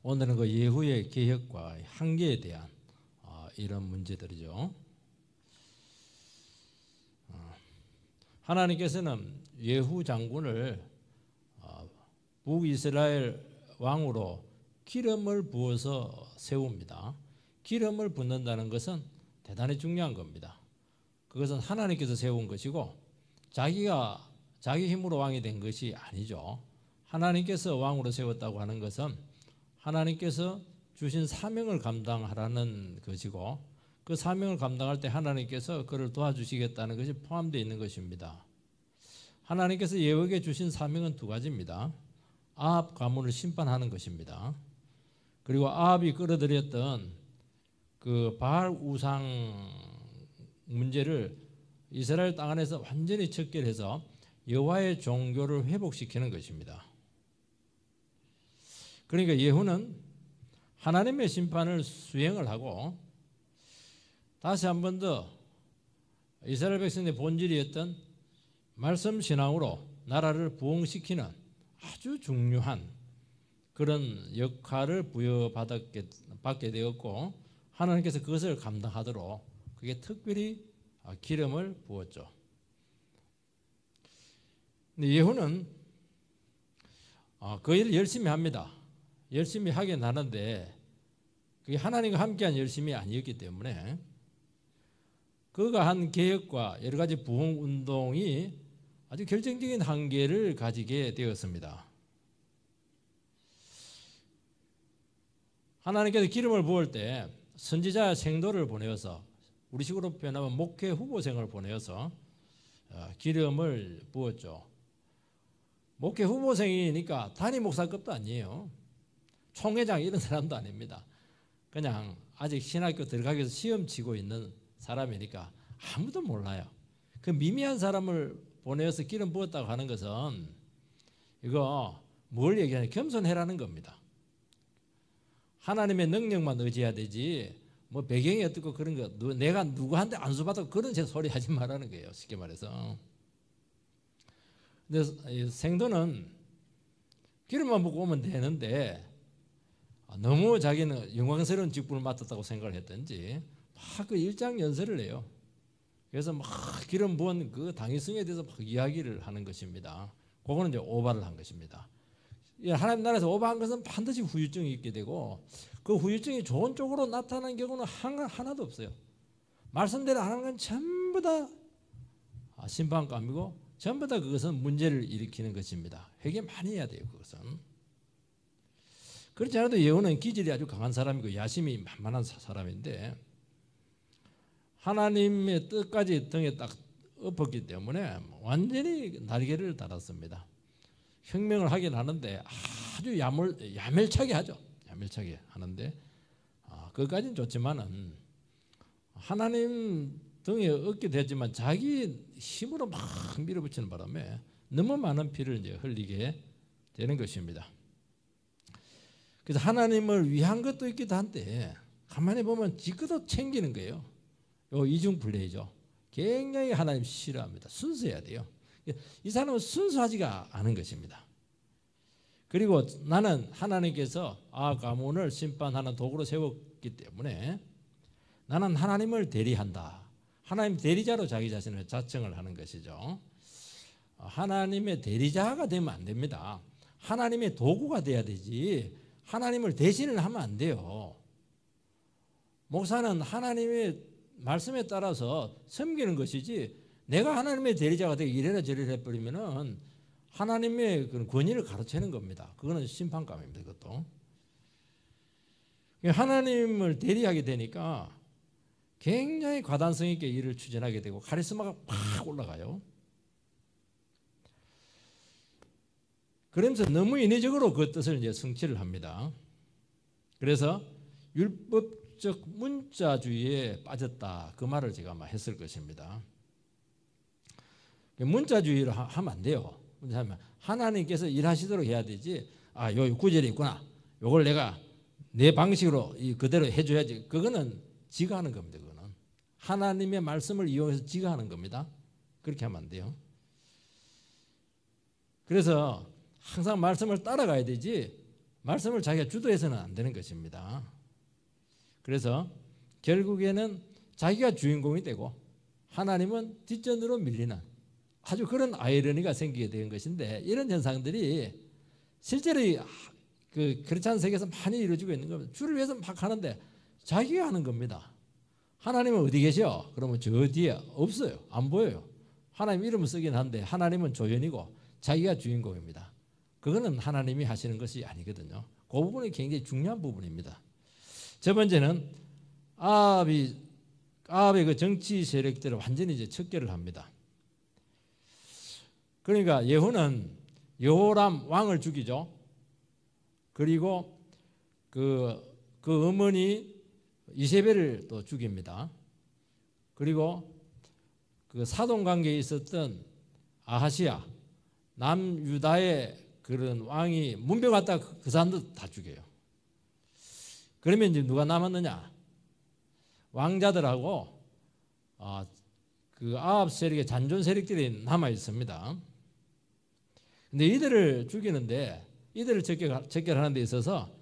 오늘은 그 예후의 개혁과 한계에 대한 이런 문제들이죠. 하나님께서는 예후 장군을 북이스라엘 왕으로 기름을 부어서 세웁니다. 기름을 붓는다는 것은 대단히 중요한 겁니다. 그것은 하나님께서 세운 것이고 자기 힘으로 왕이 된 것이 아니죠. 하나님께서 왕으로 세웠다고 하는 것은 하나님께서 주신 사명을 감당하라는 것이고, 그 사명을 감당할 때 하나님께서 그를 도와주시겠다는 것이 포함되어 있는 것입니다. 하나님께서 예후에게 주신 사명은 두 가지입니다. 아합 가문을 심판하는 것입니다. 그리고 아합이 끌어들였던 그 바알 우상 문제를 이스라엘 땅 안에서 완전히 척결해서 여호와의 종교를 회복시키는 것입니다. 그러니까 예후는 하나님의 심판을 수행을 하고 다시 한 번 더 이스라엘 백성의 본질이었던 말씀 신앙으로 나라를 부흥시키는 아주 중요한 그런 역할을 부여받게 되었고, 하나님께서 그것을 감당하도록 그게 특별히 기름을 부었죠. 근데 예후는 그 일을 열심히 합니다. 열심히 하긴 하는데 그게 하나님과 함께한 열심이 아니었기 때문에 그가 한 개혁과 여러 가지 부흥 운동이 아주 결정적인 한계를 가지게 되었습니다. 하나님께서 기름을 부을 때 선지자 생도를 보내어서, 우리식으로 표현하면 목회 후보생을 보내어서 기름을 부었죠. 목회 후보생이니까 단임 목사급도 아니에요. 총회장 이런 사람도 아닙니다. 그냥 아직 신학교 들어가기 위해서 시험 치고 있는 사람이니까 아무도 몰라요. 그 미미한 사람을 보내어서 기름 부었다고 하는 것은 이거 뭘 얘기하냐, 겸손해라는 겁니다. 하나님의 능력만 의지해야 되지 뭐 배경이 어떻고 그런 거 내가 누구한테 안수받고 그런 소리 하지 말라는 거예요. 쉽게 말해서. 근데 생도는 기름만 붓고 오면 되는데 너무 자기는 영광스러운 직분을 맡았다고 생각을 했던지 막 그 일장 연설을 해요. 그래서 막 기름 부은 그 당위성에 대해서 막 이야기를 하는 것입니다. 그거는 이제 오바를 한 것입니다. 하나님 나라에서 오바한 것은 반드시 후유증이 있게 되고, 그 후유증이 좋은 쪽으로 나타나는 경우는 하나도 없어요. 말씀대로 안 하는 건 전부 다 심판감이고 전부 다 그것은 문제를 일으키는 것입니다. 회개 많이 해야 돼요. 그것은. 그렇지 않아도 예후는 기질이 아주 강한 사람이고 야심이 만만한 사람인데 하나님의 뜻까지 등에 딱 엎었기 때문에 완전히 날개를 달았습니다. 혁명을 하긴 하는데 아주 야멸차게 하죠. 야멸차게 하는데 그것까지는 좋지만은 하나님 등에 얻게 되지만 자기 힘으로 막 밀어붙이는 바람에 너무 많은 피를 이제 흘리게 되는 것입니다. 그래서 하나님을 위한 것도 있기도 한데 가만히 보면 지 것도 챙기는 거예요. 요 이중플레이죠. 굉장히 하나님 싫어합니다. 순수해야 돼요. 이 사람은 순수하지가 않은 것입니다. 그리고 나는 하나님께서 가문을 심판하는 도구로 세웠기 때문에 나는 하나님을 대리한다. 하나님 대리자로 자기 자신을 자청을 하는 것이죠. 하나님의 대리자가 되면 안 됩니다. 하나님의 도구가 돼야 되지 하나님을 대신을 하면 안 돼요. 목사는 하나님의 말씀에 따라서 섬기는 것이지 내가 하나님의 대리자가 되고 이래라 저래라 해버리면은 하나님의 그런 권위를 가로채는 겁니다. 그거는 심판감입니다. 그것도. 하나님을 대리하게 되니까 굉장히 과단성 있게 일을 추진하게 되고 카리스마가 팍 올라가요. 그러면서 너무 인위적으로 그 뜻을 이제 성취를 합니다. 그래서 율법적 문자주의에 빠졌다. 그 말을 제가 아마 했을 것입니다. 문자주의를 하면 안 돼요. 하나님께서 일하시도록 해야 되지. 요 구절이 있구나. 요걸 내가 내 방식으로 그대로 해줘야지. 그거는 지가 하는 겁니다. 그거는 하나님의 말씀을 이용해서 지가 하는 겁니다. 그렇게 하면 안 돼요. 그래서 항상 말씀을 따라가야 되지 말씀을 자기가 주도해서는 안 되는 것입니다. 그래서 결국에는 자기가 주인공이 되고 하나님은 뒷전으로 밀리는 아주 그런 아이러니가 생기게 된 것인데, 이런 현상들이 실제로 그렇지 않은 세계에서 많이 이루어지고 있는 겁니다. 주를 위해서 막 하는데 자기가 하는 겁니다. 하나님은 어디 계셔? 그러면 저 뒤에 없어요. 안 보여요. 하나님 이름을 쓰긴 한데 하나님은 조연이고 자기가 주인공입니다. 그거는 하나님이 하시는 것이 아니거든요. 그 부분이 굉장히 중요한 부분입니다. 첫 번째는 아합의 그 정치 세력들을 완전히 이제 척결을 합니다. 그러니까 예후는 여호람 왕을 죽이죠. 그리고 그 어머니 이세벨을 또 죽입니다. 그리고 그 사돈 관계에 있었던 아하시야, 남유다의 그런 왕이 문병 왔다 그 사람도 다 죽여요. 그러면 이제 누가 남았느냐? 왕자들하고 그 아합 세력의 잔존 세력들이 남아 있습니다. 근데 이들을 죽이는데, 이들을 척결하는 데 있어서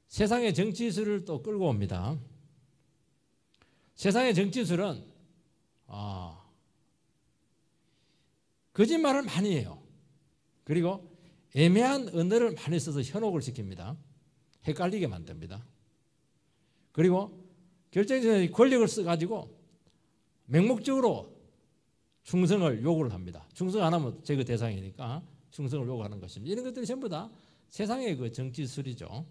세상의 정치술을 또 끌고 옵니다. 세상의 정치술은 거짓말을 많이 해요. 그리고 애매한 언어를 많이 써서 현혹을 시킵니다. 헷갈리게 만듭니다. 그리고 결정적인 권력을 써가지고 맹목적으로 충성을 요구를 합니다. 충성 안 하면 제거 대상이니까 충성을 요구하는 것입니다. 이런 것들이 전부 다 세상의 그 정치술이죠.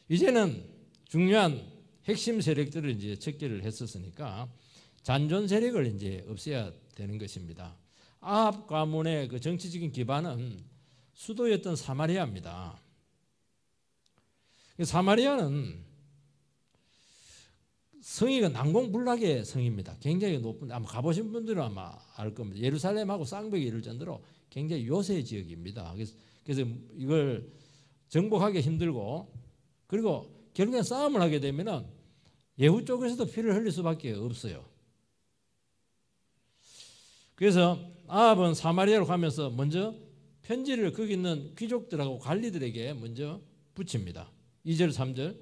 이제는 중요한 핵심 세력들을 이제 척결을 했었으니까 잔존 세력을 이제 없애야 되는 것입니다. 아합 가문의 그 정치적인 기반은 수도였던 사마리아입니다. 사마리아는 성이 난공불락의 성입니다. 굉장히 높은, 아마 가보신 분들은 아마 알 겁니다. 예루살렘하고 쌍벽이 이를 정도로 굉장히 요새 지역입니다. 그래서 이걸 정복하기 힘들고, 그리고 결국엔 싸움을 하게 되면은 예후 쪽에서도 피를 흘릴 수밖에 없어요. 그래서 아합은 사마리아로 가면서 먼저 편지를 거기 있는 귀족들하고 관리들에게 먼저 붙입니다. 2절 3절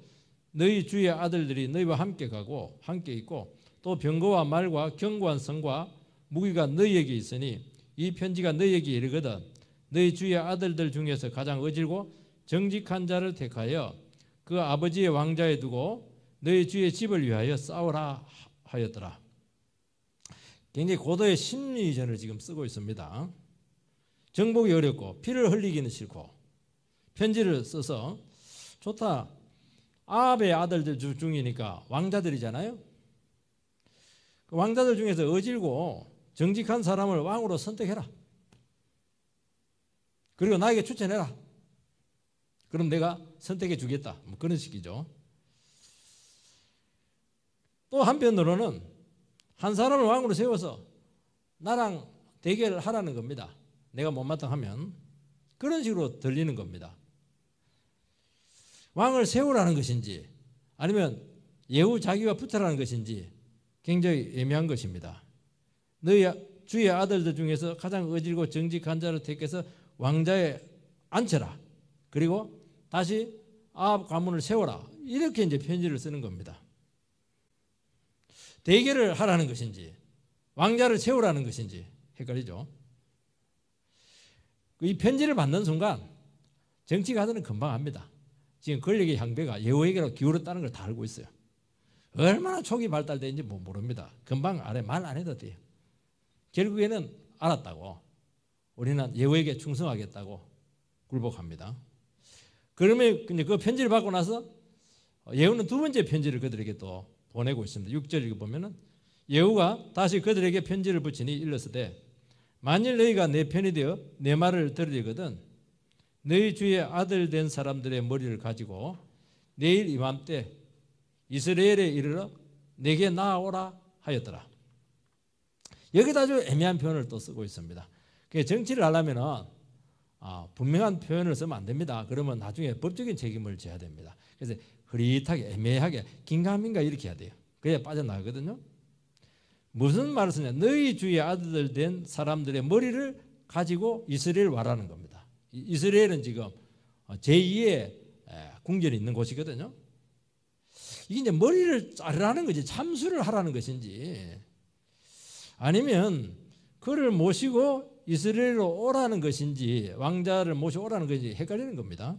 너희 주의 아들들이 너희와 함께 가고 함께 있고 또 병거와 말과 견고한 성과 무기가 너희에게 있으니 이 편지가 너희에게 이르거든 너희 주의 아들들 중에서 가장 어질고 정직한 자를 택하여 그 아버지의 왕자에 두고 너희 주의 집을 위하여 싸우라 하였더라. 굉장히 고도의 심리전을 지금 쓰고 있습니다. 정복이 어렵고 피를 흘리기는 싫고 편지를 써서 좋다. 아합의 아들들 중이니까 왕자들이잖아요. 그 왕자들 중에서 어질고 정직한 사람을 왕으로 선택해라. 그리고 나에게 추천해라. 그럼 내가 선택해 주겠다. 뭐 그런 식이죠. 또 한편으로는 한 사람을 왕으로 세워서 나랑 대결하라는 겁니다. 내가 못마땅하면. 그런 식으로 들리는 겁니다. 왕을 세우라는 것인지 아니면 예후 자기가 붙으라는 것인지 굉장히 애매한 것입니다. 너희 주의 아들들 중에서 가장 어질고 정직한 자를 택해서 왕자에 앉혀라. 그리고 다시 아합 가문을 세워라. 이렇게 이제 편지를 쓰는 겁니다. 대결을 하라는 것인지 왕자를 세우라는 것인지 헷갈리죠. 이 편지를 받는 순간 정치 가서는 금방 합니다. 지금 권력의 향배가 예후에게로 기울었다는 걸 다 알고 있어요. 얼마나 초기 발달되는지 모릅니다. 금방 아래 말 안 해도 돼요. 결국에는 알았다고 우리는 예후에게 충성하겠다고 굴복합니다. 그러면 그 편지를 받고 나서 예후는 두 번째 편지를 그들에게 또 보내고 있습니다. 6절 읽어보면 예후가 다시 그들에게 편지를 붙이니 일렀으되 만일 너희가 내 편이 되어 내 말을 들으려거든 너희 주의 아들 된 사람들의 머리를 가지고 내일 이맘때 이스라엘에 이르러 내게 나아오라 하였더라. 여기다 아주 애매한 표현을 또 쓰고 있습니다. 정치를 하려면 분명한 표현을 쓰면 안 됩니다. 그러면 나중에 법적인 책임을 져야 됩니다. 그래서 흐릿하게 애매하게 긴가민가 이렇게 해야 돼요. 그래야 빠져나가거든요. 무슨 말을 쓰냐. 너희 주의 아들 된 사람들의 머리를 가지고 이스라엘 와라는 겁니다. 이스라엘은 지금 제2의 궁전이 있는 곳이거든요. 이게 이제 머리를 자르라는 거지 참수를 하라는 것인지 아니면 그를 모시고 이스라엘로 오라는 것인지 왕자를 모시고 오라는 것인지 헷갈리는 겁니다.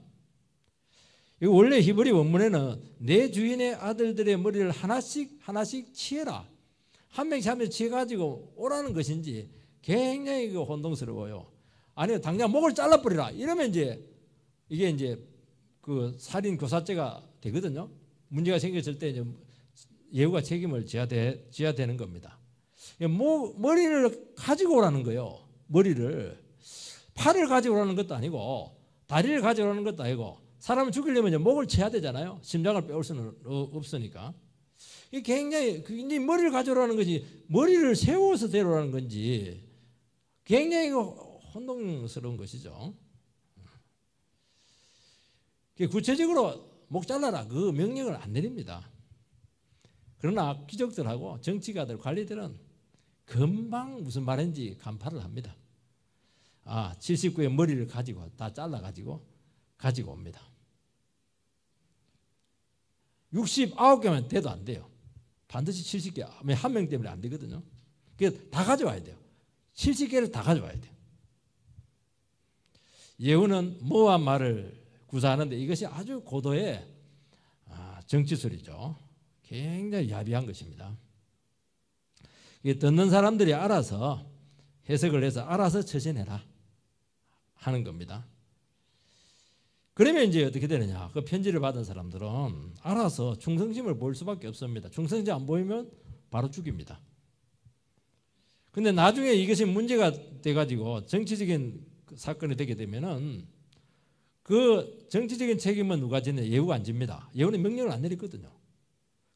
이거 원래 히브리 원문에는 내 주인의 아들들의 머리를 하나씩 치해라. 한 명씩 한 명씩 치해가지고 오라는 것인지 굉장히 혼동스러워요. 아니면 당장 목을 잘라버리라. 이러면 이제 이게 이제 그 살인 교사죄가 되거든요. 문제가 생겼을 때 이제 예후가 책임을 져야 되는 겁니다. 머리를 가지고 오라는 거예요. 머리를 팔을 가지고 오라는 것도 아니고 다리를 가지고 오라는 것도 아니고 사람을 죽이려면 이제 목을 쳐야 되잖아요. 심장을 빼올 수는 없으니까. 이게 굉장히 머리를 가져오라는 것이 머리를 세워서 데려오라는 건지 굉장히 혼동스러운 것이죠. 구체적으로 목 잘라라 그 명령을 안 내립니다. 그러나 귀족들하고 정치가들 관리들은 금방 무슨 말인지 간파를 합니다. 79의 머리를 가지고 다 잘라가지고 가지고 옵니다. 69개만 돼도 안 돼요. 반드시 70개, 한 명 때문에 안 되거든요. 그래서 다 가져와야 돼요. 70개를 다 가져와야 돼요. 예후는 모압 말을 구사하는데 이것이 아주 고도의 정치술이죠. 굉장히 야비한 것입니다. 듣는 사람들이 알아서 해석을 해서 알아서 처신해라 하는 겁니다. 그러면 이제 어떻게 되느냐? 그 편지를 받은 사람들은 알아서 충성심을 보일 수밖에 없습니다. 충성심 안 보이면 바로 죽입니다. 근데 나중에 이것이 문제가 돼가지고 정치적인 사건이 되게 되면은 그 정치적인 책임은 누가 지냐? 예후가 안 집니다. 예후는 명령을 안 내렸거든요.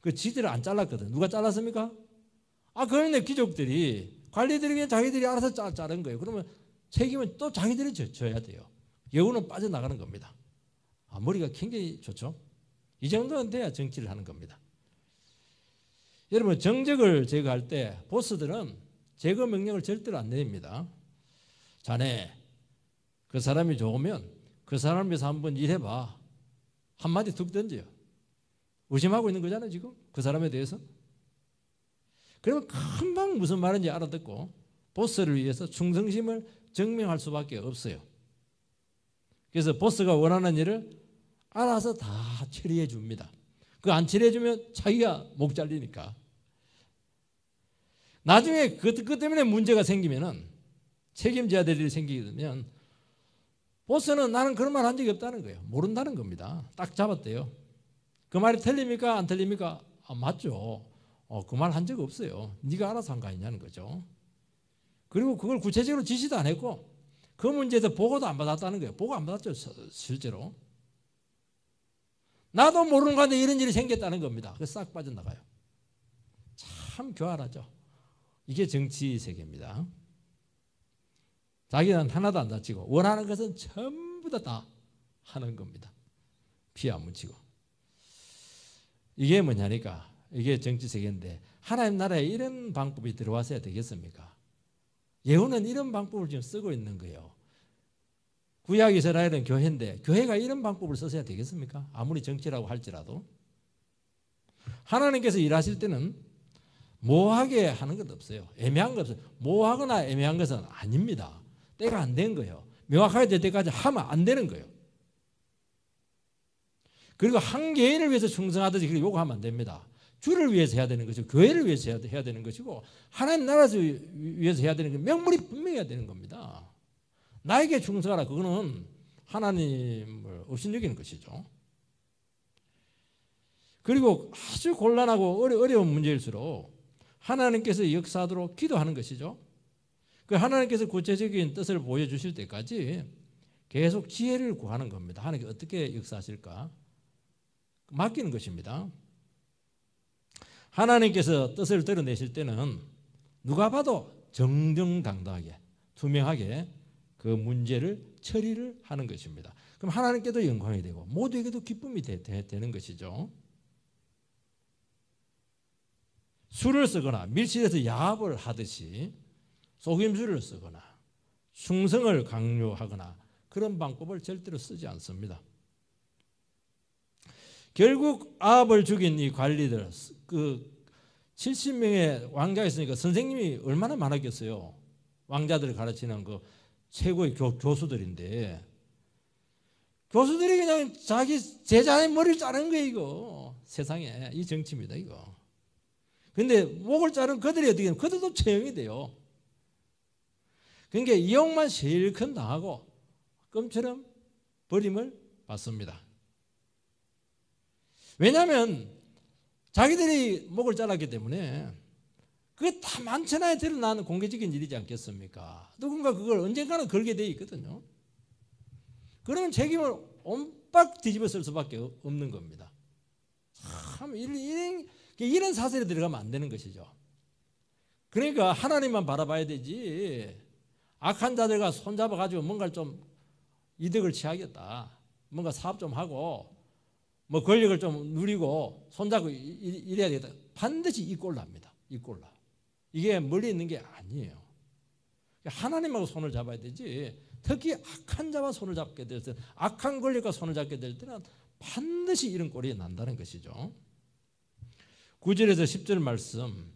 그 지지를 안 잘랐거든. 누가 잘랐습니까? 그런데 귀족들이 관리들이 그냥 자기들이 알아서 자른 거예요. 그러면 책임은 또 자기들이 져야 돼요. 예후는 빠져나가는 겁니다. 머리가 굉장히 좋죠. 이 정도는 돼야 정치를 하는 겁니다. 여러분 정적을 제거할 때 보스들은 제거 명령을 절대로 안 내립니다. 자네 그 사람이 좋으면 그 사람 위해서 한번 일해봐. 한마디 툭 던져요. 의심하고 있는 거잖아요 지금 그 사람에 대해서. 그러면 금방 무슨 말인지 알아듣고 보스를 위해서 충성심을 증명할 수밖에 없어요. 그래서 보스가 원하는 일을 알아서 다 처리해 줍니다. 그거 안 처리해 주면 자기가 목 잘리니까. 나중에 그 때문에 문제가 생기면은 책임져야 될 일이 생기면 보스는 나는 그런 말 한 적이 없다는 거예요. 모른다는 겁니다. 딱 잡았대요. 그 말이 틀립니까? 안 틀립니까? 맞죠. 그 말 한 적 없어요. 네가 알아서 한 거 아니냐는 거죠. 그리고 그걸 구체적으로 지시도 안 했고 그 문제에서 보고도 안 받았다는 거예요. 보고 안 받았죠 실제로. 나도 모르는 가운데 이런 일이 생겼다는 겁니다. 그래서 싹 빠져나가요. 참 교활하죠. 이게 정치 세계입니다. 자기는 하나도 안 다치고 원하는 것은 전부 다 하는 겁니다. 피 안 묻히고. 이게 뭐냐니까 이게 정치 세계인데 하나님 나라에 이런 방법이 들어왔어야 되겠습니까? 예후는 이런 방법을 지금 쓰고 있는 거예요. 구약 이스라엘은 교회인데 교회가 이런 방법을 써야 되겠습니까? 아무리 정치라고 할지라도. 하나님께서 일하실 때는 모호하게 하는 것 없어요. 애매한 것 없어요. 모호하거나 애매한 것은 아닙니다. 때가 안 된 거예요. 명확하게 될 때까지 하면 안 되는 거예요. 그리고 한 개인을 위해서 충성하듯이 그렇게 요구하면 안 됩니다. 주를 위해서 해야 되는 것이고 교회를 위해서 해야 되는 것이고 하나님 나라를 위해서 해야 되는 게 명분이 분명해야 되는 겁니다. 나에게 충성하라. 그거는 하나님을 업신여기는 것이죠. 그리고 아주 곤란하고 어려운 문제일수록 하나님께서 역사하도록 기도하는 것이죠. 그 하나님께서 구체적인 뜻을 보여주실 때까지 계속 지혜를 구하는 겁니다. 하나님께 어떻게 역사하실까? 맡기는 것입니다. 하나님께서 뜻을 드러내실 때는 누가 봐도 정정당당하게 투명하게 그 문제를 처리를 하는 것입니다. 그럼 하나님께도 영광이 되고 모두에게도 기쁨이 되는 것이죠. 술을 쓰거나 밀실에서 야합을 하듯이 속임수를 쓰거나 충성을 강요하거나 그런 방법을 절대로 쓰지 않습니다. 결국 아합을 죽인 이 관리들, 그 70명의 왕자가 있으니까 선생님이 얼마나 많았겠어요. 왕자들을 가르치는 그 최고의 교수들인데, 교수들이 그냥 자기 제자의 머리를 자르는 거예요. 이거 세상에 이 정치입니다. 이거. 근데 목을 자른 그들이 어떻게 되면 그들도 처형이 돼요. 그러니까 이용만 실컷 당하고 껌처럼 버림을 받습니다. 왜냐하면 자기들이 목을 잘랐기 때문에 그게 다 만천하에 드러나는 공개적인 일이지 않겠습니까? 누군가 그걸 언젠가는 걸게 돼 있거든요. 그러면 책임을 온빡 뒤집어 쓸 수밖에 없는 겁니다. 참 이런 사설에 들어가면 안 되는 것이죠. 그러니까 하나님만 바라봐야 되지, 악한 자들과 손잡아 가지고 뭔가를 좀 이득을 취하겠다, 뭔가 사업 좀 하고 뭐 권력을 좀 누리고 손잡고 이래야 되겠다, 반드시 이 꼴 납니다. 이 꼴 나. 이게 멀리 있는 게 아니에요. 하나님하고 손을 잡아야 되지, 특히 악한 자와 손을 잡게 될 때, 악한 권력과 손을 잡게 될 때는 반드시 이런 꼴이 난다는 것이죠. 9절에서 10절 말씀,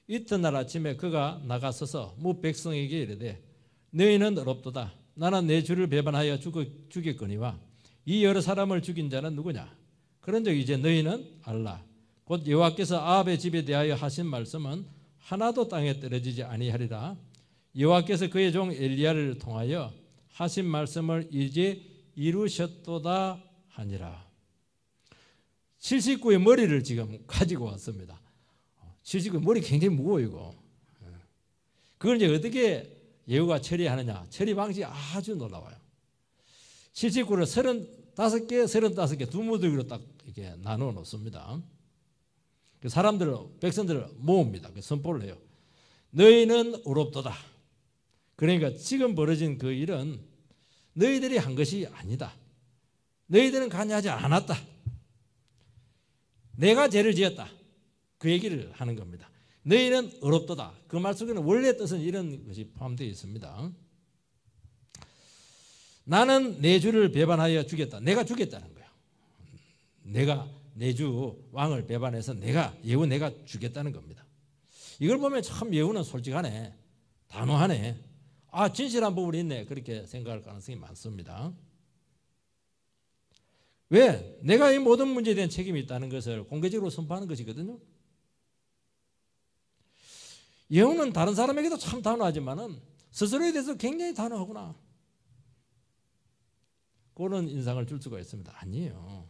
이튿날 아침에 그가 나가서서 무 백성에게 이르되 너희는 어렵도다. 나는 내 주를 배반하여 죽였거니와 이 여러 사람을 죽인 자는 누구냐? 그런즉 이제 너희는 알라. 곧 여호와께서 아합의 집에 대하여 하신 말씀은 하나도 땅에 떨어지지 아니하리라. 여호와께서 그의 종 엘리야를 통하여 하신 말씀을 이제 이루셨도다 하니라. 79의 머리를 지금 가지고 왔습니다. 79의 머리 굉장히 무거워요. 이거. 그걸 이제 어떻게 예후가 처리하느냐? 처리 방식이 아주 놀라워요. 79를 35개, 35개 두 무더기로 딱 이렇게 나누어 놓습니다. 사람들을, 백성들을 모읍니다. 선포를 해요. 너희는 의롭도다. 그러니까 지금 벌어진 그 일은 너희들이 한 것이 아니다. 너희들은 관여하지 않았다. 내가 죄를 지었다. 그 얘기를 하는 겁니다. 너희는 의롭도다. 그 말 속에는 원래 뜻은 이런 것이 포함되어 있습니다. 나는 내 주를 배반하여 죽였다. 내가 죽였다는 거예요. 내가 내 주 왕을 배반해서 예후 내가 죽였다는 겁니다. 이걸 보면 참 예후는 솔직하네, 단호하네, 진실한 부분이 있네, 그렇게 생각할 가능성이 많습니다. 왜? 내가 이 모든 문제에 대한 책임이 있다는 것을 공개적으로 선포하는 것이거든요. 예후는 다른 사람에게도 참 단호하지만은 스스로에 대해서 굉장히 단호하구나, 그런 인상을 줄 수가 있습니다. 아니에요.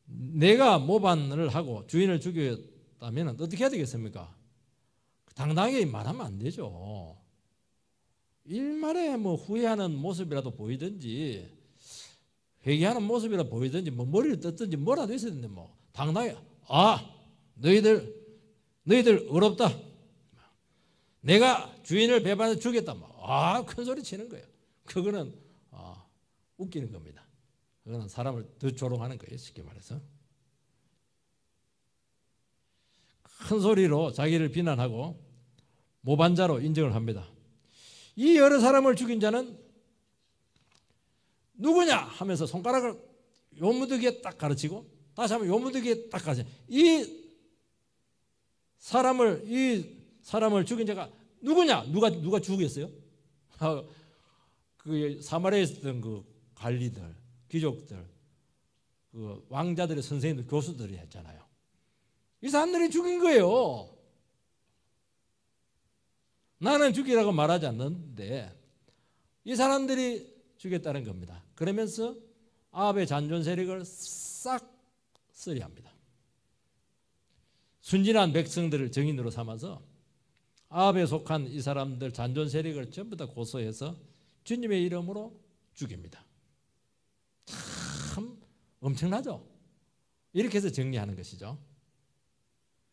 내가 모반을 하고 주인을 죽였다면 어떻게 해야 되겠습니까? 당당하게 말하면 안 되죠. 일말에 뭐 후회하는 모습이라도 보이든지 회개하는 모습이라도 보이든지 뭐 머리를 떴든지 뭐라도 있어야 되는데 뭐 당당하게 너희들 어렵다. 내가 주인을 배반해서 죽였다. 큰 소리 치는 거예요. 그거는 웃기는 겁니다. 그거는 사람을 더 조롱하는 거예요. 쉽게 말해서. 큰 소리로 자기를 비난하고 모반자로 인정을 합니다. 이 여러 사람을 죽인 자는 누구냐 하면서 손가락을 요무득이에 딱 가르치고 다시 한번 요무득이에 딱 가르치고 이 사람을 죽인 자가 누구냐? 누가 죽였어요? 그 사마리아에 있었던 그 관리들, 귀족들, 그 왕자들의 선생님들, 교수들이 했잖아요. 이 사람들이 죽인 거예요. 나는 죽이라고 말하지 않는데 이 사람들이 죽였다는 겁니다. 그러면서 아합의 잔존 세력을 싹 쓰리합니다. 순진한 백성들을 증인으로 삼아서 아합에 속한 이 사람들 잔존 세력을 전부 다 고소해서 주님의 이름으로 죽입니다. 참 엄청나죠? 이렇게 해서 정리하는 것이죠.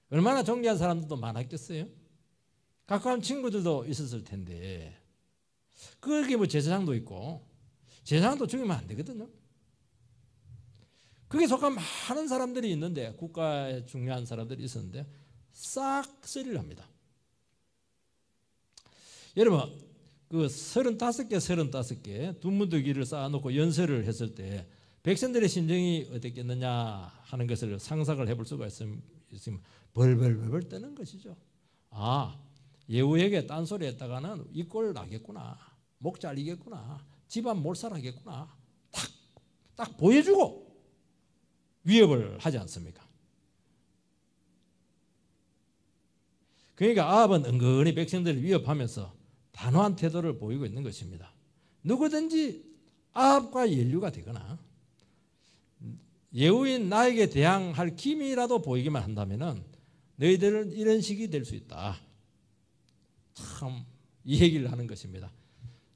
얼마나 정리한 사람들도 많았겠어요? 가까운 친구들도 있었을 텐데 그게 뭐 제사장도 있고 제사장도 죽이면 안 되거든요. 그게 속한 많은 사람들이 있는데 국가에 중요한 사람들이 있었는데 싹 쓰리를 합니다. 여러분 그 35개 두 무더기를 쌓아놓고 연설을 했을 때 백성들의 심정이 어땠겠느냐 하는 것을 상상을 해볼 수가 있으면 벌벌벌 떠는 것이죠. 아, 예후에게 딴소리 했다가는 이 꼴 나겠구나, 목 잘리겠구나, 집안 몰살하겠구나, 딱 보여주고 위협을 하지 않습니까? 그러니까 아합은 은근히 백성들을 위협하면서 단호한 태도를 보이고 있는 것입니다. 누구든지 아합과 연류가 되거나 예후인 나에게 대항할 기미라도 보이기만 한다면 너희들은 이런 식이 될 수 있다. 참 이 얘기를 하는 것입니다.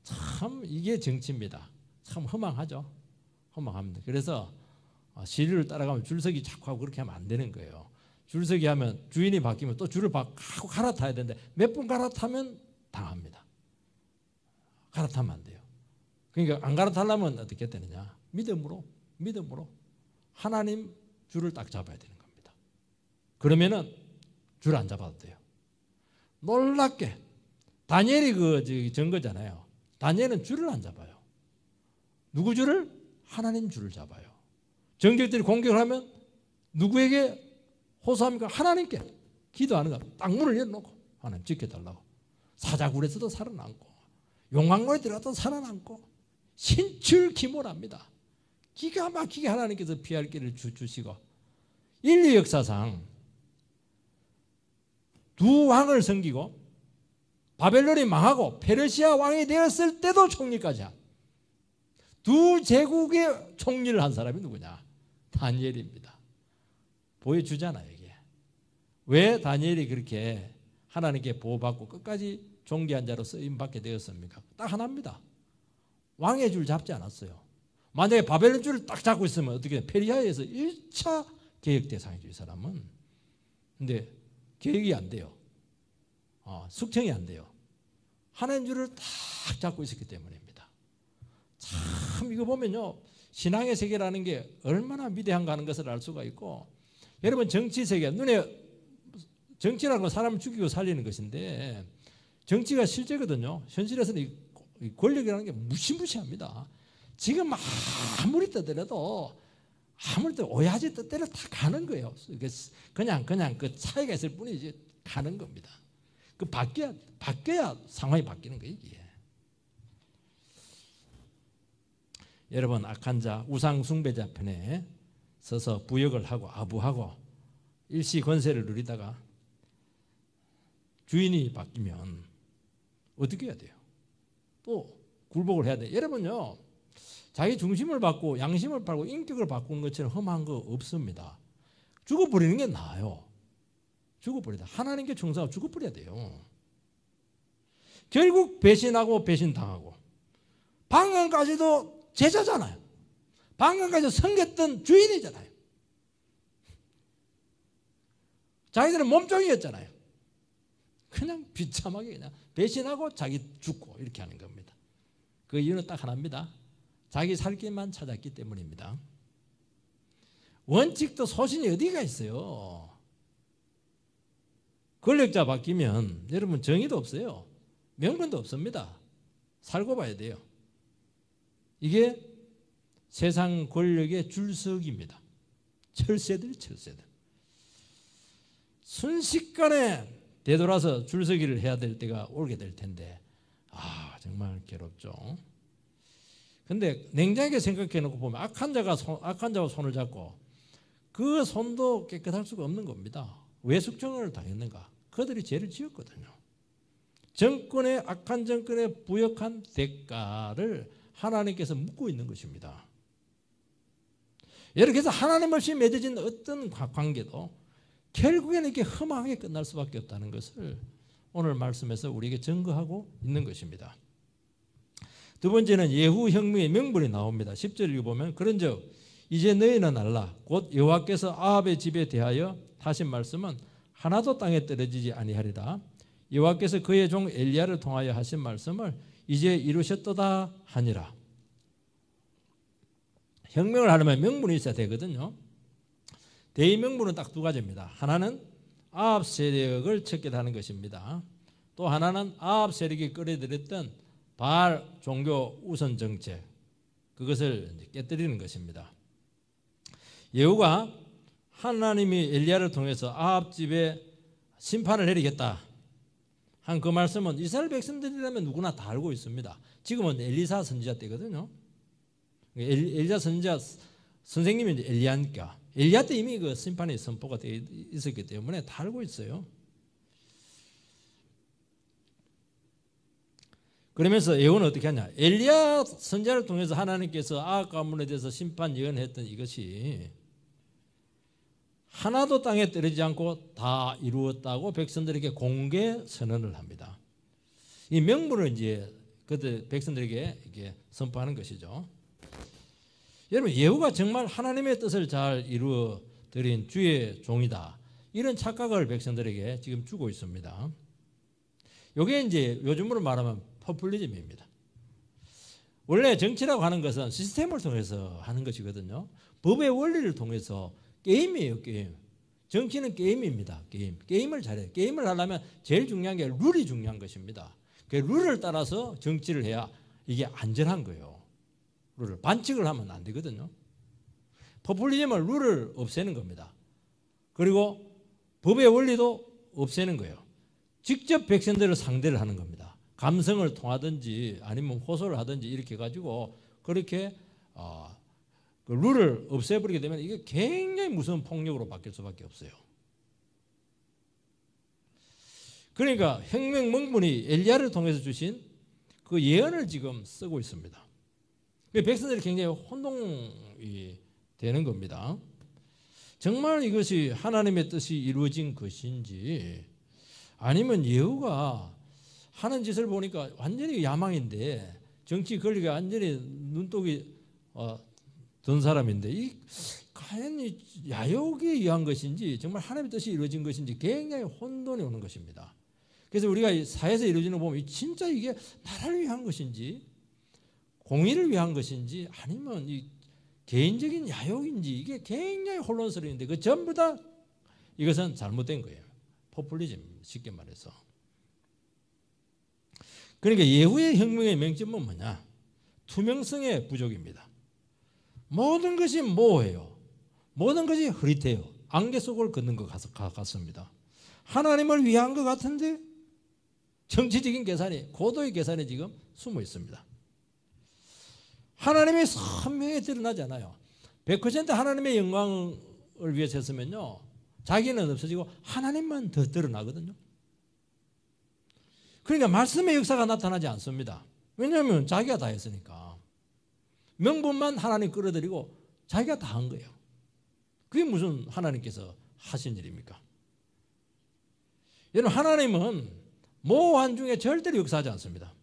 참 이게 정치입니다. 참 허망하죠. 허망합니다. 그래서 시류를 따라가면 줄서기 자꾸 하고 그렇게 하면 안 되는 거예요. 줄서기 하면 주인이 바뀌면 또 줄을 하고 갈아타야 되는데 몇 번 갈아타면 당합니다. 갈아타면 안 돼요. 그러니까 안 갈아타려면 어떻게 되느냐? 믿음으로 하나님 줄을 딱 잡아야 되는 겁니다. 그러면은 줄 안 잡아도 돼요. 놀랍게 다니엘이 증거잖아요. 다니엘은 줄을 안 잡아요. 누구 줄을? 하나님 줄을 잡아요. 정적들이 공격을 하면 누구에게 호소합니까? 하나님께 기도하는 거. 딱 문을 열어놓고 하나님 지켜달라고. 사자굴에서도 살아남고 용광로에 들어가도 살아남고 신출기몰합니다. 기가 막히게 하나님께서 피할 길을 주시고 인류 역사상 두 왕을 섬기고 바벨론이 망하고 페르시아 왕이 되었을 때도 총리까지 한 두 제국의 총리를 한 사람이 누구냐? 다니엘입니다. 보여주잖아요. 이게 왜 다니엘이 그렇게 하나님께 보호받고 끝까지 존귀한 자로 쓰임받게 되었습니까? 딱 하나입니다. 왕의 줄 잡지 않았어요. 만약에 바벨론 줄을 딱 잡고 있으면 어떻게 돼요? 페르시아에서 1차 개혁 대상이죠. 이 사람은. 근데 개혁이 안 돼요. 숙청이 안 돼요. 하나님 줄을 딱 잡고 있었기 때문입니다. 참 이거 보면요, 신앙의 세계라는 게 얼마나 위대한가 하는 것을 알 수가 있고, 여러분 정치 세계, 눈에 정치라는 건 사람을 죽이고 살리는 것인데 정치가 실제거든요. 현실에서는 이 권력이라는 게 무시무시합니다. 지금 아무리 떠들어도 오야지 뜻대로 다 가는 거예요. 그냥 그 차이가 있을 뿐이지 가는 겁니다. 그 바뀌어야 상황이 바뀌는 거예요. 이게. 여러분 악한 자 우상 숭배자 편에 서서 부역을 하고 아부하고 일시 권세를 누리다가 주인이 바뀌면 어떻게 해야 돼요? 또 굴복을 해야 돼요. 여러분요, 자기 중심을 바꾸고 양심을 바꾸고 인격을 바꾸는 것처럼 험한 거 없습니다. 죽어버리는 게 나아요. 죽어버리다. 하나님께 충성하고 죽어버려야 돼요. 결국 배신하고 배신당하고 방금까지도 제자잖아요. 방금까지 섬겼던 주인이잖아요. 자기들은 몸종이었잖아요. 그냥 비참하게 그냥 배신하고 자기 죽고 이렇게 하는 겁니다. 그 이유는 딱 하나입니다. 자기 살 길만 찾았기 때문입니다. 원칙도 소신이 어디가 있어요. 권력자 바뀌면 여러분 정의도 없어요. 명분도 없습니다. 살고 봐야 돼요. 이게 세상 권력의 줄서기입니다. 철새들. 순식간에 되돌아서 줄서기를 해야 될 때가 오게 될 텐데 정말 괴롭죠. 근데 냉정하게 생각해 놓고 보면 악한 자가 손을 잡고 그 손도 깨끗할 수가 없는 겁니다. 왜 숙청을 당했는가? 그들이 죄를 지었거든요. 악한 정권에 부역한 대가를 하나님께서 묻고 있는 것입니다. 이렇게 해서 하나님 없이 맺어진 어떤 관계도 결국에는 이렇게 험하게 끝날 수밖에 없다는 것을 오늘 말씀에서 우리에게 증거하고 있는 것입니다. 두 번째는 예후 혁명의 명분이 나옵니다. 10절 읽어보면 그런즉 이제 너희는 알라 곧 여호와께서 아합의 집에 대하여 하신 말씀은 하나도 땅에 떨어지지 아니하리라. 여호와께서 그의 종 엘리야를 통하여 하신 말씀을 이제 이루셨도다 하니라. 혁명을 하려면 명분이 있어야 되거든요. 대의 명분은 딱 두 가지입니다. 하나는 아합 세력을 척결하는 것입니다. 또 하나는 아합 세력이 끌어들였던 바알 종교 우선 정책, 그것을 깨뜨리는 것입니다. 예후가 하나님이 엘리야를 통해서 아합 집에 심판을 내리겠다 한 그 말씀은 이스라엘 백성들이라면 누구나 다 알고 있습니다. 지금은 엘리사 선지자 때거든요. 엘리사 선지자 선생님이 이제 엘리야니까 엘리야 때 이미 그 심판이 선포가 되어 있었기 때문에 다 알고 있어요. 그러면서 예후는 어떻게 하냐? 엘리야 선지자를 통해서 하나님께서 아합 가문에 대해서 심판 예언했던 이것이 하나도 땅에 떨어지지 않고 다 이루었다고 백성들에게 공개 선언을 합니다. 이 명분을 이제 그때 백성들에게 이렇게 선포하는 것이죠. 여러분, 예후가 정말 하나님의 뜻을 잘 이루어 드린 주의 종이다, 이런 착각을 백성들에게 지금 주고 있습니다. 이게 이제 요즘으로 말하면 포퓰리즘입니다. 원래 정치라고 하는 것은 시스템을 통해서 하는 것이거든요. 법의 원리를 통해서 게임이에요, 게임. 정치는 게임입니다. 게임을 잘해요. 게임을 하려면 제일 중요한 게 룰이 중요한 것입니다. 그 룰을 따라서 정치를 해야 이게 안전한 거예요. 룰을 반칙을 하면 안 되거든요. 포퓰리즘은 룰을 없애는 겁니다. 그리고 법의 원리도 없애는 거예요. 직접 백성들을 상대를 하는 겁니다. 감성을 통하든지 아니면 호소를 하든지 이렇게 가지고 그렇게 그 룰을 없애버리게 되면 이게 굉장히 무서운 폭력으로 바뀔 수밖에 없어요. 그러니까 혁명 명분이 엘리야를 통해서 주신 그 예언을 지금 쓰고 있습니다. 백성들이 굉장히 혼동이 되는 겁니다. 정말 이것이 하나님의 뜻이 이루어진 것인지 아니면 예후가 하는 짓을 보니까 완전히 야망인데 정치 권리가 완전히 눈독이 든 사람인데 과연 이 야욕에 의한 것인지 정말 하나님의 뜻이 이루어진 것인지 굉장히 혼돈이 오는 것입니다. 그래서 우리가 이 사회에서 이루어지는 거 보면 진짜 이게 나라를 위한 것인지 공의를 위한 것인지 아니면 이 개인적인 야욕인지 이게 굉장히 혼란스러운데 그 전부 다 이것은 잘못된 거예요. 포퓰리즘, 쉽게 말해서. 그러니까 예후의 혁명의 맹점은 뭐냐? 투명성의 부족입니다. 모든 것이 모호해요. 모든 것이 흐릿해요. 안개 속을 걷는 것 같습니다. 하나님을 위한 것 같은데 정치적인 계산이, 고도의 계산이 지금 숨어 있습니다. 하나님이 선명히 드러나지 않아요. 100% 하나님의 영광을 위해서 했으면요, 자기는 없어지고 하나님만 더 드러나거든요. 그러니까 말씀의 역사가 나타나지 않습니다. 왜냐하면 자기가 다 했으니까. 명분만 하나님 끌어들이고 자기가 다 한 거예요. 그게 무슨 하나님께서 하신 일입니까? 여러분, 하나님은 모호한 중에 절대로 역사하지 않습니다.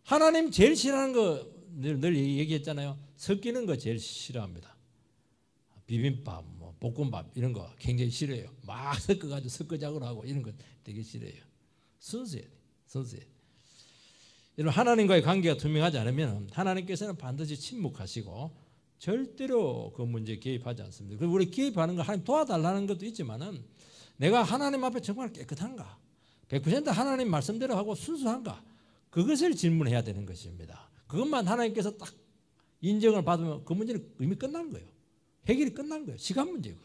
하나님 제일 싫어하는 거 늘 얘기했잖아요. 섞이는 거 제일 싫어합니다. 비빔밥, 뭐 볶음밥 이런 거 굉장히 싫어해요. 막 섞어가지고 섞어작으로 하고 이런 거 되게 싫어해요. 순수해. 여러분, 하나님과의 관계가 투명하지 않으면 하나님께서는 반드시 침묵하시고 절대로 그 문제에 개입하지 않습니다. 그리고 우리 개입하는 거 하나님 도와달라는 것도 있지만은 내가 하나님 앞에 정말 깨끗한가? 100% 하나님 말씀대로 하고 순수한가? 그것을 질문해야 되는 것입니다. 그것만 하나님께서 딱 인정을 받으면 그 문제는 이미 끝난 거예요. 해결이 끝난 거예요. 시간 문제예요.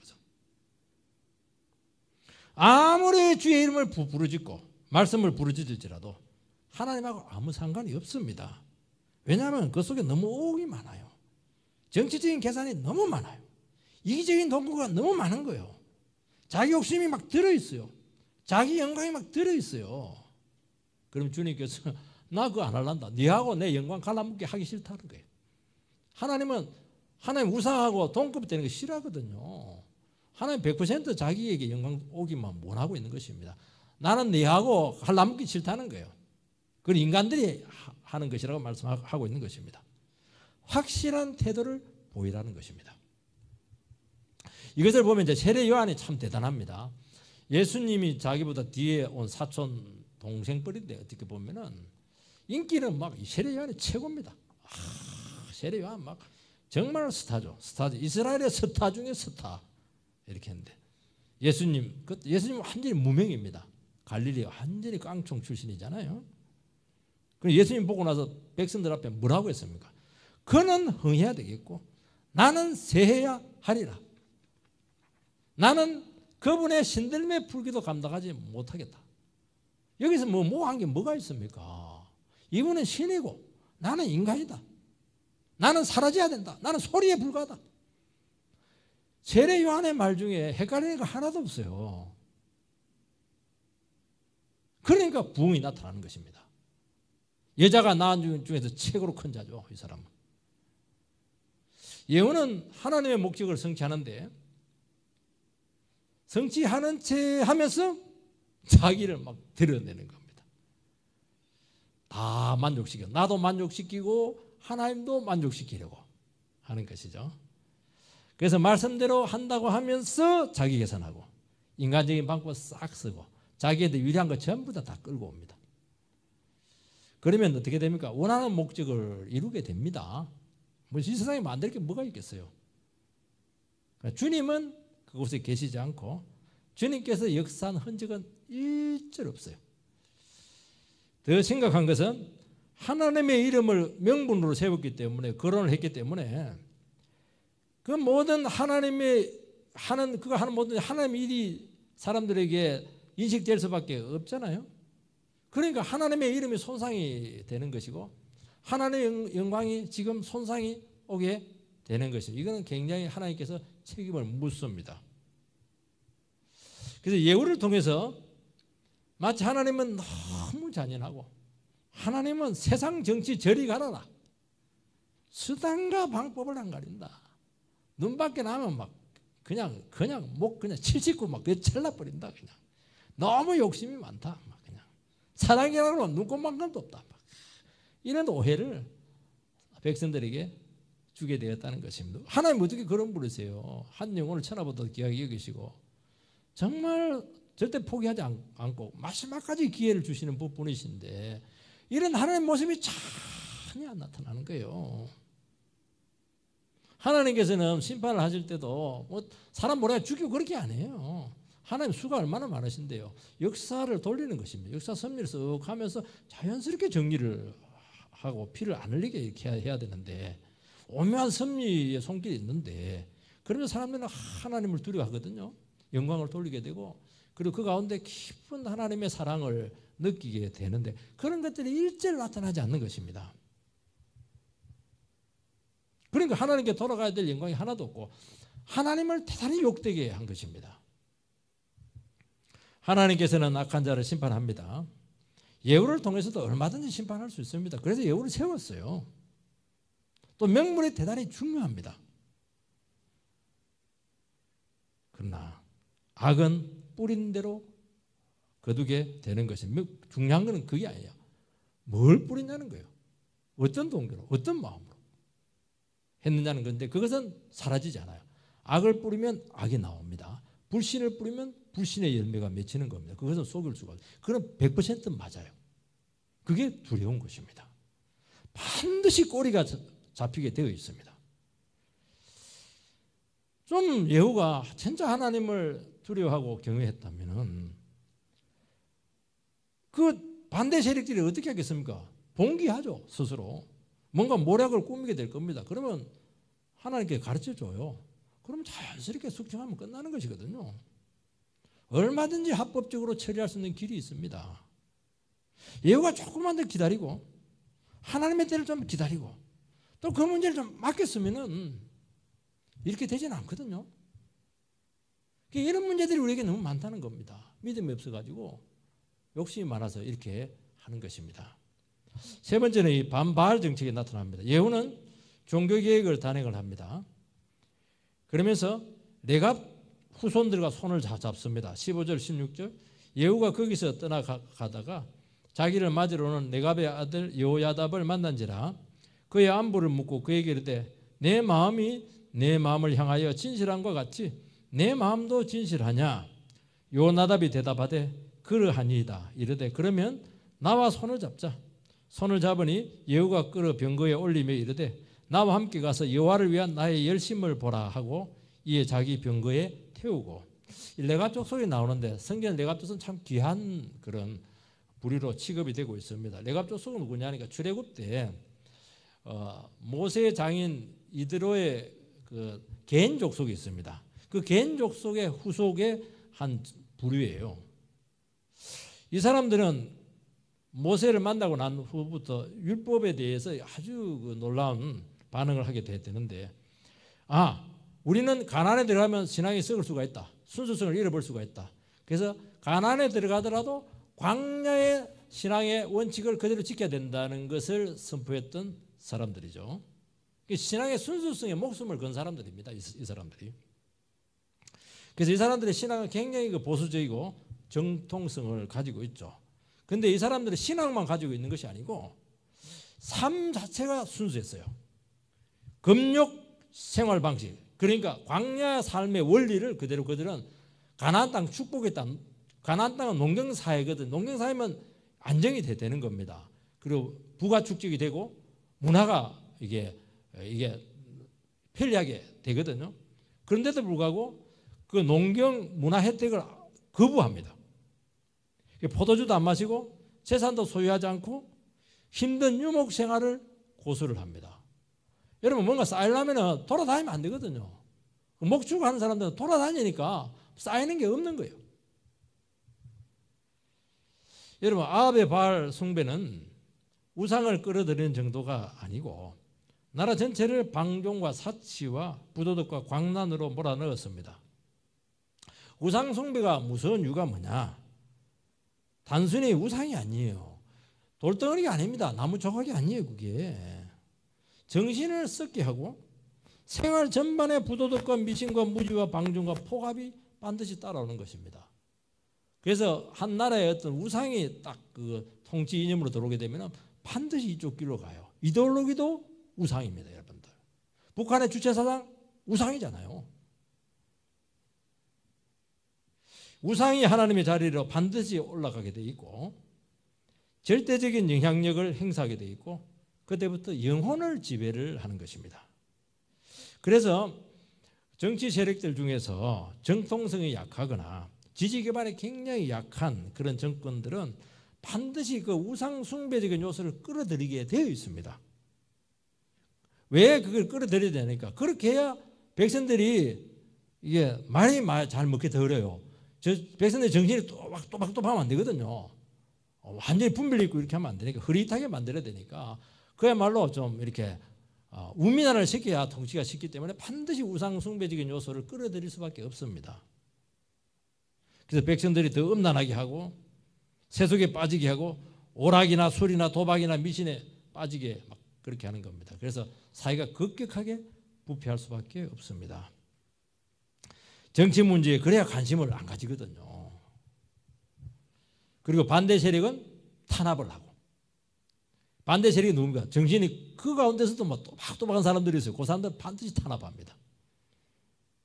아무리 주의 이름을 부르짖고 말씀을 부르짖을지라도 하나님하고 아무 상관이 없습니다. 왜냐하면 그 속에 너무 오억이 많아요. 정치적인 계산이 너무 많아요. 이기적인 동구가 너무 많은 거예요. 자기 욕심이 막 들어있어요. 자기 영광이 막 들어있어요. 그럼 주님께서 나 그거 안 할란다. 네하고 내 영광 갈라먹게 하기 싫다는 거예요. 하나님은 하나님 우상하고 동급되는 거 싫어하거든요. 하나님 100% 자기에게 영광 오기만 원하고 있는 것입니다. 나는 네하고 갈라먹기 싫다는 거예요. 그건 인간들이 하는 것이라고 말씀하고 있는 것입니다. 확실한 태도를 보이라는 것입니다. 이것을 보면 이제 세례 요한이 참 대단합니다. 예수님이 자기보다 뒤에 온 사촌 동생뻘인데 어떻게 보면은 인기는 막 세례 요한이 최고입니다. 세례 요한 막 정말 스타죠. 이스라엘의 스타 중에 스타 이렇게 했는데 예수님 완전히 무명입니다. 갈릴리 완전히 깡총 출신이잖아요. 그럼 예수님 보고 나서 백성들 앞에 뭐라고 했습니까? 그는 흥해야 되겠고 나는 세해야 하리라. 나는 그분의 신들매 풀기도 감당하지 못하겠다. 여기서 뭐 한 게 뭐가 있습니까? 이분은 신이고 나는 인간이다. 나는 사라져야 된다. 나는 소리에 불과하다. 세례 요한의 말 중에 헷갈리는 거 하나도 없어요. 그러니까 부흥이 나타나는 것입니다. 여자가 낳은 중에서 최고로 큰 자죠. 이 사람은. 예언은 하나님의 목적을 성취하는데 성취하는 채 하면서 자기를 막 드러내는 겁니다. 다 만족시켜. 나도 만족시키고 하나님도 만족시키려고 하는 것이죠. 그래서 말씀대로 한다고 하면서 자기 계산하고 인간적인 방법을 싹 쓰고 자기한테 유리한 거 전부 다 끌고 옵니다. 그러면 어떻게 됩니까? 원하는 목적을 이루게 됩니다. 이 세상에 만들 게 뭐가 있겠어요? 그러니까 주님은 그곳에 계시지 않고 주님께서 역사한 흔적은 일절 없어요. 더 심각한 것은 하나님의 이름을 명분으로 세웠기 때문에 거론을 했기 때문에 그 모든 하나님의 그가 하는 모든 하나님의 일이 사람들에게 인식될 수밖에 없잖아요. 그러니까 하나님의 이름이 손상이 되는 것이고 하나님의 영광이 지금 손상이 오게 되는 것이죠. 이거는 굉장히 하나님께서 책임을 묻습니다. 그래서 예후를 통해서 마치 하나님은 너무 잔인하고 하나님은 세상 정치 저리 가라라. 수단과 방법을 안 가린다. 눈 밖에 나면 막 그냥 목 그냥 79 막 찰나버린다. 그냥 너무 욕심이 많다. 막 그냥 사랑이라고 눈꼽만큼도 없다. 막 이런 오해를 백성들에게 주게 되었다는 것입니다. 하나님 어떻게 그런 분이세요? 한 영혼을 천하보다 귀하게 여기시고 정말 절대 포기하지 않고 마지막까지 기회를 주시는 분이신데 이런 하나님의 모습이 전혀 안 나타나는 거예요. 하나님께서는 심판을 하실 때도 뭐 사람 몰아가 죽이고 그렇게 안 해요. 하나님 수가 얼마나 많으신데요. 역사를 돌리는 것입니다. 역사 섭리를 쓱 하면서 자연스럽게 정리를 하고 피를 안 흘리게 이렇게 해야 되는데 오묘한 섭리의 손길이 있는데 그러면 사람들은 하나님을 두려워하거든요. 영광을 돌리게 되고 그리고 그 가운데 깊은 하나님의 사랑을 느끼게 되는데 그런 것들이 일절 나타나지 않는 것입니다. 그러니까 하나님께 돌아가야 될 영광이 하나도 없고 하나님을 대단히 욕되게 한 것입니다. 하나님께서는 악한 자를 심판합니다. 예후를 통해서도 얼마든지 심판할 수 있습니다. 그래서 예후를 세웠어요. 또 명분이 대단히 중요합니다. 그러나 악은 뿌린 대로 거두게 되는 것입니다. 중요한 것은 그게 아니에요. 뭘 뿌리냐는 거예요. 어떤 동기로, 어떤 마음으로 했느냐는 건데 그것은 사라지지 않아요. 악을 뿌리면 악이 나옵니다. 불신을 뿌리면 불신의 열매가 맺히는 겁니다. 그것은 속일 수가 없어요. 그건 100% 맞아요. 그게 두려운 것입니다. 반드시 꼬리가 잡히게 되어 있습니다. 좀 예후가 진짜 하나님을 두려워하고 경외했다면 그 반대 세력들이 어떻게 하겠습니까? 봉기하죠. 스스로. 뭔가 모략을 꾸미게 될 겁니다. 그러면 하나님께 가르쳐줘요. 그러면 자연스럽게 숙청하면 끝나는 것이거든요. 얼마든지 합법적으로 처리할 수 있는 길이 있습니다. 예후가 조금만 더 기다리고 하나님의 때를 좀 기다리고 또 그 문제를 좀 맡겼으면은 이렇게 되지는 않거든요. 이런 문제들이 우리에게 너무 많다는 겁니다. 믿음이 없어가지고 욕심이 많아서 이렇게 하는 것입니다. 세 번째는 이 반바알 정책이 나타납니다. 예후는 종교개혁을 단행을 합니다. 그러면서 레갑 후손들과 손을 잡습니다. 15절 16절 예후가 거기서 떠나가다가 자기를 맞으러 오는 레갑의 아들 여호야답을 만난지라 그의 안부를 묻고 그에게 이르되 내 마음이 내 마음을 향하여 진실함과 같이 내 마음도 진실하냐? 요나답이 대답하되 그러하니이다. 이르되 그러면 나와 손을 잡자. 손을 잡으니 예후가 끌어 병거에 올리며 이르되 나와 함께 가서 여호와를 위한 나의 열심을 보라 하고 이에 자기 병거에 태우고 레갑 족속이 나오는데 성경 레갑 족속은 참 귀한 그런 부류로 취급이 되고 있습니다. 레갑 족속은 누구냐니까 출애굽 때 모세의 장인 이드로의 그 겐 족속이 있습니다. 그 겐 족속의 후속의 한 부류예요. 이 사람들은 모세를 만나고 난 후부터 율법에 대해서 아주 놀라운 반응을 하게 되는데, 우리는 가나안에 들어가면 신앙이 썩을 수가 있다. 순수성을 잃어버릴 수가 있다. 그래서 가나안에 들어가더라도 광야의 신앙의 원칙을 그대로 지켜야 된다는 것을 선포했던 사람들이죠. 신앙의 순수성에 목숨을 건 사람들입니다. 이 사람들이. 그래서 이 사람들의 신앙은 굉장히 보수적이고 정통성을 가지고 있죠. 그런데 이 사람들은 신앙만 가지고 있는 것이 아니고 삶 자체가 순수했어요. 금욕 생활 방식, 그러니까 광야 삶의 원리를 그대로 그들은 가나안 땅 축복의 땅, 가나안 땅은 농경사회거든. 농경사회면 안정이 되는 겁니다. 그리고 부가 축적이 되고 문화가 이게 편리하게 되거든요. 그런데도 불구하고 그 농경 문화 혜택을 거부합니다. 포도주도 안 마시고 재산도 소유하지 않고 힘든 유목 생활을 고수를 합니다. 여러분, 뭔가 쌓이려면 돌아다니면 안 되거든요. 목축 하는 사람들은 돌아다니니까 쌓이는 게 없는 거예요. 여러분, 아합의 바알 숭배는 우상을 끌어들이는 정도가 아니고 나라 전체를 방종과 사치와 부도덕과 광란으로 몰아넣었습니다. 우상 숭배가 무서운 이유가 뭐냐? 단순히 우상이 아니에요. 돌덩어리가 아닙니다. 나무 조각이 아니에요. 그게 정신을 썩게 하고 생활 전반에 부도덕과 미신과 무지와 방종과 폭압이 반드시 따라오는 것입니다. 그래서 한 나라의 어떤 우상이 딱 그 통치 이념으로 들어오게 되면 반드시 이쪽 길로 가요. 이데올로기도 우상입니다, 여러분들. 북한의 주체사상 우상이잖아요. 우상이 하나님의 자리로 반드시 올라가게 돼 있고 절대적인 영향력을 행사하게 돼 있고 그때부터 영혼을 지배를 하는 것입니다. 그래서 정치 세력들 중에서 정통성이 약하거나 지지 기반이 굉장히 약한 그런 정권들은 반드시 그 우상 숭배적인 요소를 끌어들이게 되어 있습니다. 왜 그걸 끌어들여야 되니까? 그렇게 해야 백성들이 이게 많이 잘 먹게 더 어려요. 백성들의 정신이 또박또박하면 안 되거든요. 완전히 분별 있고 이렇게 하면 안 되니까 흐릿하게 만들어야 되니까 그야말로 좀 이렇게 우민화를 시켜야 통치가 쉽기 때문에 반드시 우상 숭배적인 요소를 끌어들일 수밖에 없습니다. 그래서 백성들이 더 음란하게 하고 세속에 빠지게 하고 오락이나 술이나 도박이나 미신에 빠지게 막 그렇게 하는 겁니다. 그래서 사회가 급격하게 부패할 수밖에 없습니다. 정치 문제에 그래야 관심을 안 가지거든요. 그리고 반대 세력은 탄압을 하고 반대 세력이 누굽니까? 정신이 그 가운데서도 뭐 또박또박한 사람들이 있어요. 그 사람들 반드시 탄압합니다.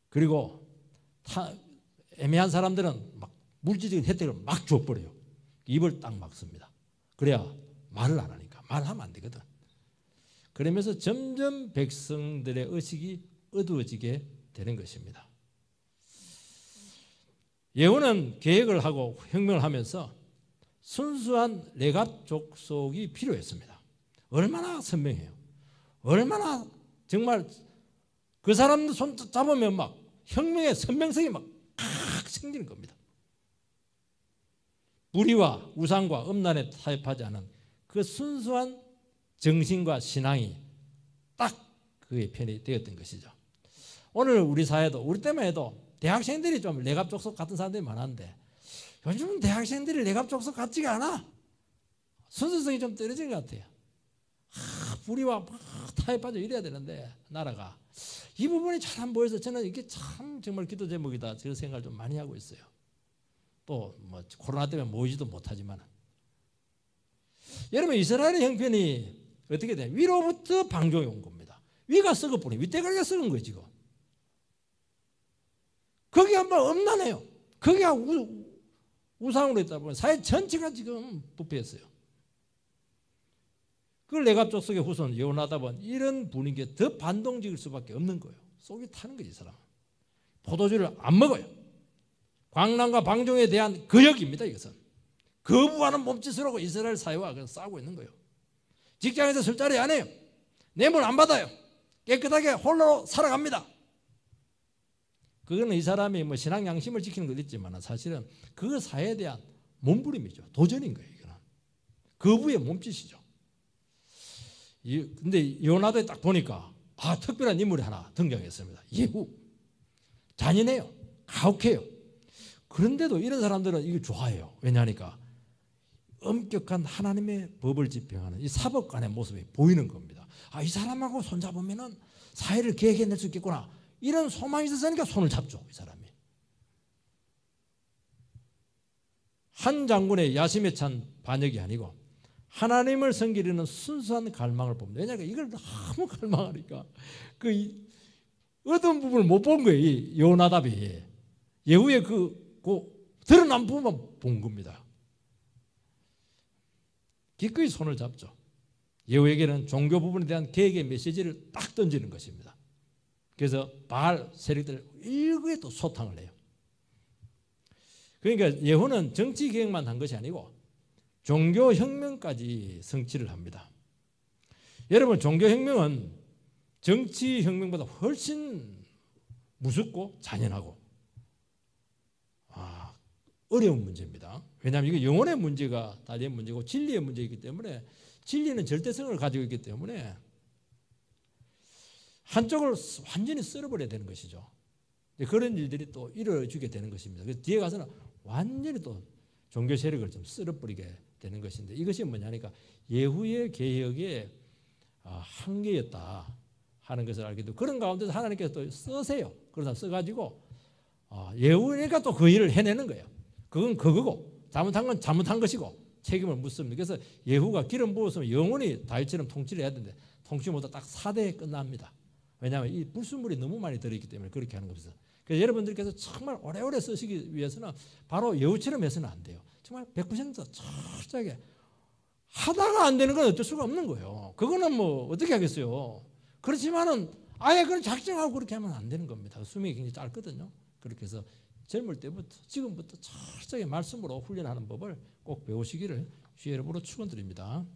그리고 애매한 사람들은 막 물질적인 혜택을 막 줘버려요. 입을 딱 막습니다. 그래야 말을 안 하니까 말하면 안 되거든. 그러면서 점점 백성들의 의식이 어두워지게 되는 것입니다. 예후는 계획을 하고 혁명을 하면서 순수한 레갑 족속이 필요했습니다. 얼마나 선명해요. 얼마나 정말 그 사람들 손 잡으면 막 혁명의 선명성이 막 생기는 겁니다. 불의와 우상과 음란에 타협하지 않은 그 순수한 정신과 신앙이 딱 그의 편이 되었던 것이죠. 오늘 우리 사회도 우리 때만 해도 대학생들이 좀 레갑 족속 같은 사람들이 많았는데 요즘은 대학생들이 레갑 족속 같지가 않아. 순수성이 좀 떨어진 것 같아요. 불의와 타협하죠. 이래야 되는데 나라가 이 부분이 잘 안 보여서 저는 이게 참 정말 기도 제목이다. 저 생각을 좀 많이 하고 있어요. 또 뭐 코로나 때문에 모이지도 못하지만 여러분 이스라엘의 형편이 어떻게 돼? 위로부터 방종이 온 겁니다. 위가 썩어버려. 윗대가리가 썩은 거예요 지금. 거기가 뭐 음란해요. 거기가 우상으로 있다 보면 사회 전체가 지금 부패했어요. 그걸 레갑 족속의 후손 여호나답은 이런 분위기에 더 반동적일 수밖에 없는 거예요. 속이 타는 거지 이 사람은. 포도주를 안 먹어요. 광란과 방종에 대한 거역입니다. 이것은 거부하는 몸짓을 하고 이스라엘 사회와 싸우고 있는 거예요. 직장에서 술자리 안 해요. 뇌물 안 받아요. 깨끗하게 홀로 살아갑니다. 그거는 이 사람이 뭐 신앙 양심을 지키는 것도 있지만 사실은 그 사회에 대한 몸부림이죠. 도전인 거예요. 이거는 거부의 몸짓이죠. 근데 요나도에 딱 보니까 특별한 인물이 하나 등장했습니다. 예후. 잔인해요. 가혹해요. 그런데도 이런 사람들은 이거 좋아해요. 왜냐하니까 엄격한 하나님의 법을 집행하는 이 사법관의 모습이 보이는 겁니다. 이 사람하고 손잡으면은 사회를 개혁해낼 수 있겠구나. 이런 소망이 있었으니까 손을 잡죠. 이 사람이. 한 장군의 야심에 찬 반역이 아니고 하나님을 섬기려는 순수한 갈망을 봅니다. 왜냐하면 이걸 너무 갈망하니까 그 어떤 부분을 못 본 거예요. 이 요나답이. 예후의 그 드러난 부분만 본 겁니다. 기꺼이 손을 잡죠. 예후에게는 종교 부분에 대한 계획의 메시지를 딱 던지는 것입니다. 그래서 바알 세력들 일거에 또 소탕을 해요. 그러니까 예후는 정치 계획만 한 것이 아니고 종교 혁명까지 성취를 합니다. 여러분, 종교 혁명은 정치 혁명보다 훨씬 무섭고 잔인하고 어려운 문제입니다. 왜냐하면 이게 영혼의 문제가 달린 문제고 진리의 문제이기 때문에 진리는 절대성을 가지고 있기 때문에 한쪽을 완전히 쓸어버려야 되는 것이죠. 그런 일들이 또 이루어지게 되는 것입니다. 그래서 뒤에 가서는 완전히 또 종교 세력을 좀 쓸어버리게 되는 것인데 이것이 뭐냐니까 예후의 개혁의 한계였다 하는 것을 알게 되고 그런 가운데서 하나님께서 또 쓰세요. 그러다 써가지고 예후니까 또 그 일을 해내는 거예요. 그건 그거고 잘못한 건 잘못한 것이고 책임을 묻습니다. 그래서 예후가 기름 부었으면 영원히 다윗처럼 통치를 해야 되는데 통치 못하다 딱 4대에 끝납니다. 왜냐하면 이 불순물이 너무 많이 들어있기 때문에 그렇게 하는 겁니다. 그래서 여러분들께서 정말 오래오래 쓰시기 위해서는 바로 예후처럼 해서는 안 돼요. 정말 100% 철저하게 하다가 안 되는 건 어쩔 수가 없는 거예요. 그거는 뭐 어떻게 하겠어요. 그렇지만은 아예 그걸 작정하고 그렇게 하면 안 되는 겁니다. 수명이 굉장히 짧거든요. 그렇게 해서 젊을 때부터 지금부터 철저하게 말씀으로 훈련하는 법을 꼭 배우시기를 주의 이름으로 축원드립니다.